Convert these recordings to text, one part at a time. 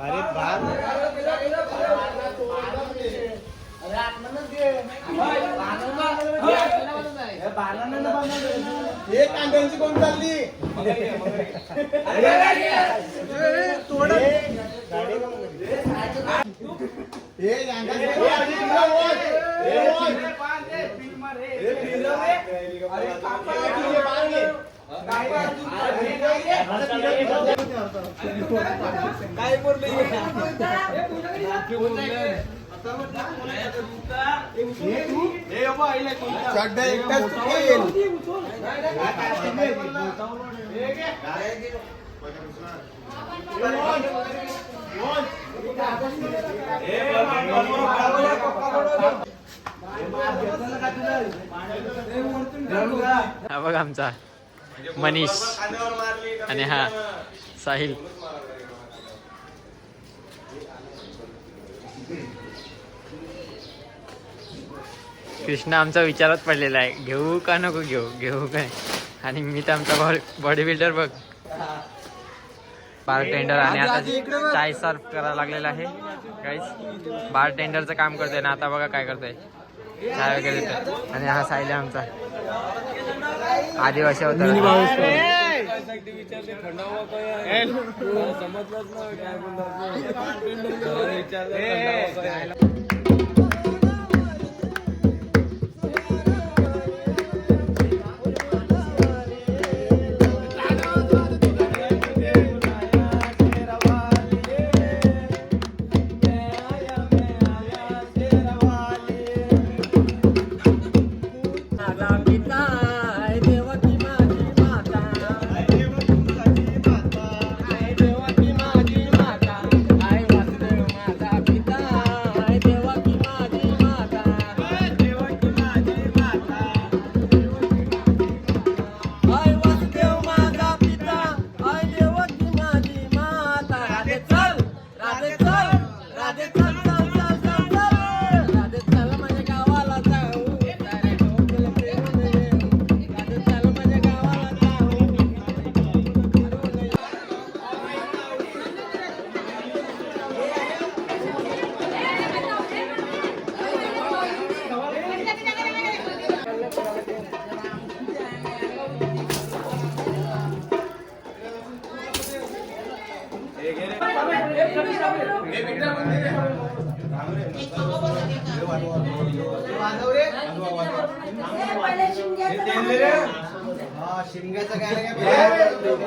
अरे बाल एक कांद्यांची कोण चालली काय बोलले हा बघ आमचा मनीष आणि हा साहिल. कृष्णा आमचा विचारात पडलेला आहे, घेऊ का नको घेऊ, घेऊ काय. आणि मी तर आमचा बॉडी बिल्डर बघ, बारटेंडर. आणि आता चाय सर्व करायला लागलेला आहे गाईस. बारटेंडरचं काम करतोय ना आता, बघा काय करतोय, चाय वगैरे देतोय. आणि हा साहिल आहे आमचा आदिवासी होता. शिमग्याचं काय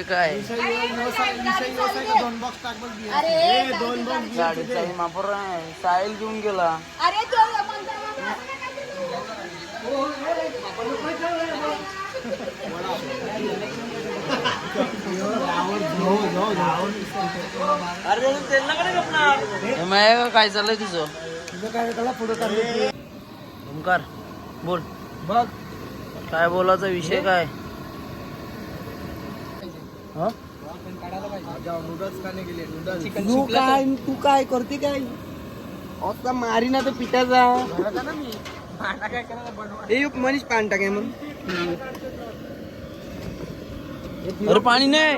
विषय काय दोन बॉक्स टाक बघ अरे दोन बॉक्स गाडीचा मापर साहिल घेऊन गेला. अरे काय चाललंय तुझं? ओंकार बोल बघ काय बोलायचा विषय काय? नूडल्स खाणे गेले नूडल्स तू काय करते काय? आता मारी ना तर पिठाचा मनीष पाणी टाके मग अरे पाणी नाही.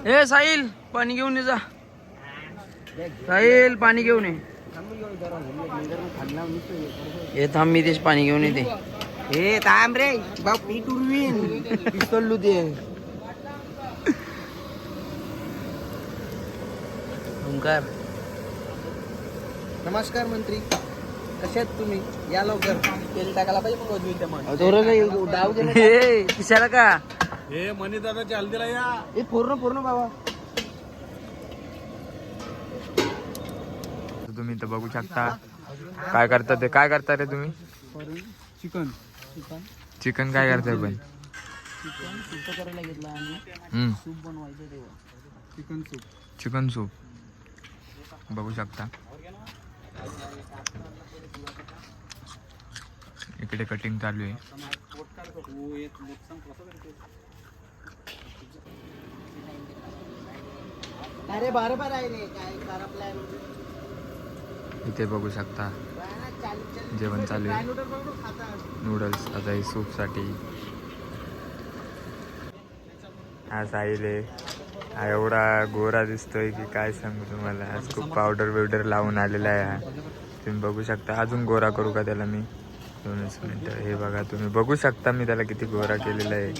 हे साहिल पाणी घेऊन ये जा. साहिल पाणी घेऊन ये. हे थांब मी तेच पाणी घेऊन येते. हे थांब रे बाप पीठ उरवीन पिस्तोल दे. ओंकार नमस्कार मंत्री कसे आहेत तुम्ही? या लवकर तेल टाकायला पाहिजे मग डाव हे किशाला का? हे मनी दादाच्या हल्दीला या. हे पूर्ण बाबा. तुम्ही तर बघू शकता काय करता ते. काय करता रे तुम्ही? चिकन काय करताय पण? करायला घेतला हम्म सूप बनवायचं तेव्हा चिकन सूप बघू शकता. इकडे कटिंग चालू आहे. अरे बरोबर आहे रे काय सारा प्लॅन इथे बघू शकता जेवण चालू आहे. नूडल्स आता ही सूपसाठी. हा साहिल आहे. हा एवढा गोरा दिसतोय की काय सांगू तुम्हाला. आज खूप पावडर बिवडर लावून आलेला आहे हा. तुम्ही बघू शकता. अजून गोरा करू का त्याला मी? 2 मिनिटं. हे बघा तुम्ही बघू शकता मी त्याला किती गोरा केलेला आहे.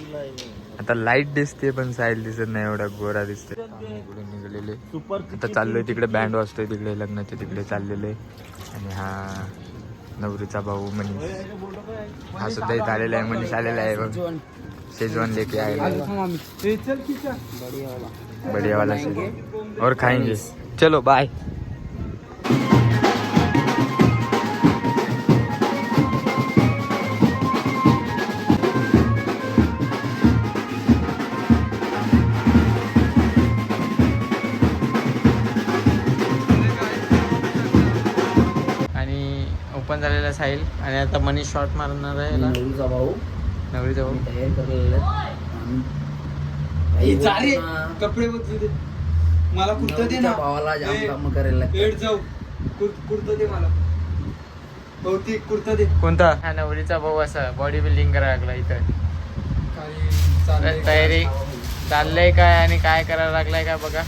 आता लाईट दिसते पण साहिल दिसत नाही एवढा गोरा दिसते. इकडे निघालेले आता चाललोय तिकडे बँड वाजतोय तिकडे लग्नाच्या तिकडे चाललेले. आणि हा नवरीचा भाऊ मनीष हा सुद्धा इथे आलेला आहे. मनीष आलेला आहे बघ. शेजवान लेके आएगा बढ़िया वाला शेजवान और खाएंगे. चलो बाय. आणि ओपन झालेला साहिल आणि आता मनीष शॉट मारणार आहे. नवरीचा भाऊ कपडे बदलू मला कुर्ता दे ना. भावाला जाम काम करायला पेट जाऊ कुर्ता दे मला. बहुतेक कुर्ता दे. कोणता? हा नवरीचा भाऊ असा बॉडी बिल्डिंग करायला लागला इथं. तयारी चाललंय काय आणि काय करायला लागलाय का बघा.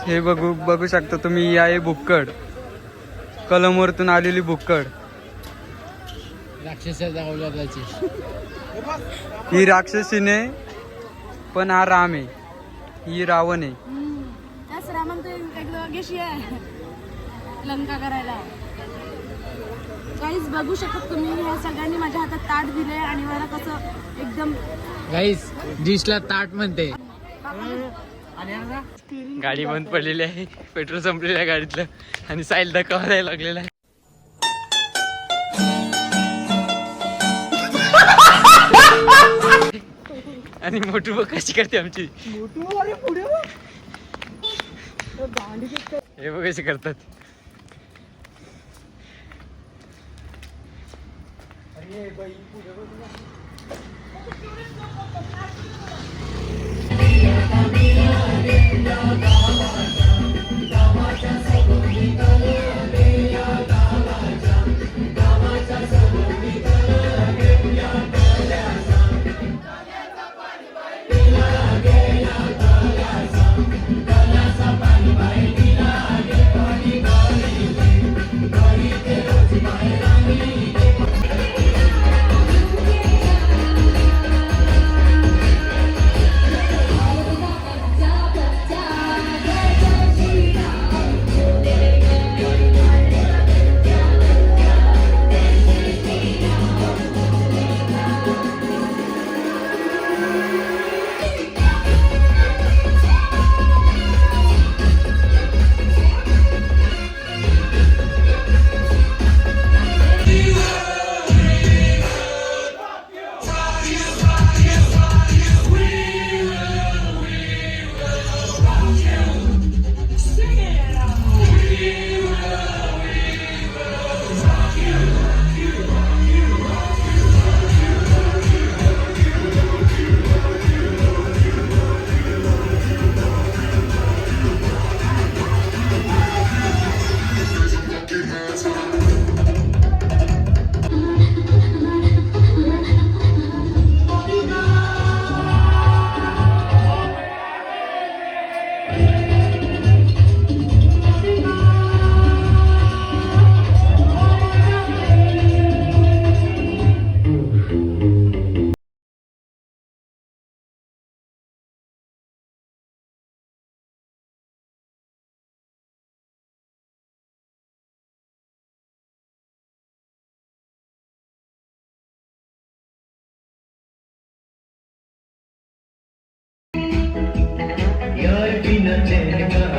हे बघू शकता तुम्ही. ही आहे भुक्कड. कलमवरतून आलेली भुक्कड. ही राक्षसीने पण हा राम आहे. ही रावण आहे. त्याच रामन गेशी आहे लंका करायला. काहीच बघू शकत तुम्ही. ह्या सगळ्यांनी माझ्या हातात ताट दिले आणि मला कसं एकदम गाईस डिशला ताट म्हणते. गाडी बंद पडलेली आहे. पेट्रोल संपलेलं आहे गाडीतलं आणि साईल धक्का द्यायला लागलेला आहे. आणि मोठू बघ कशी करते आमची. हे बघ कशी करतात. यार बिना चैन का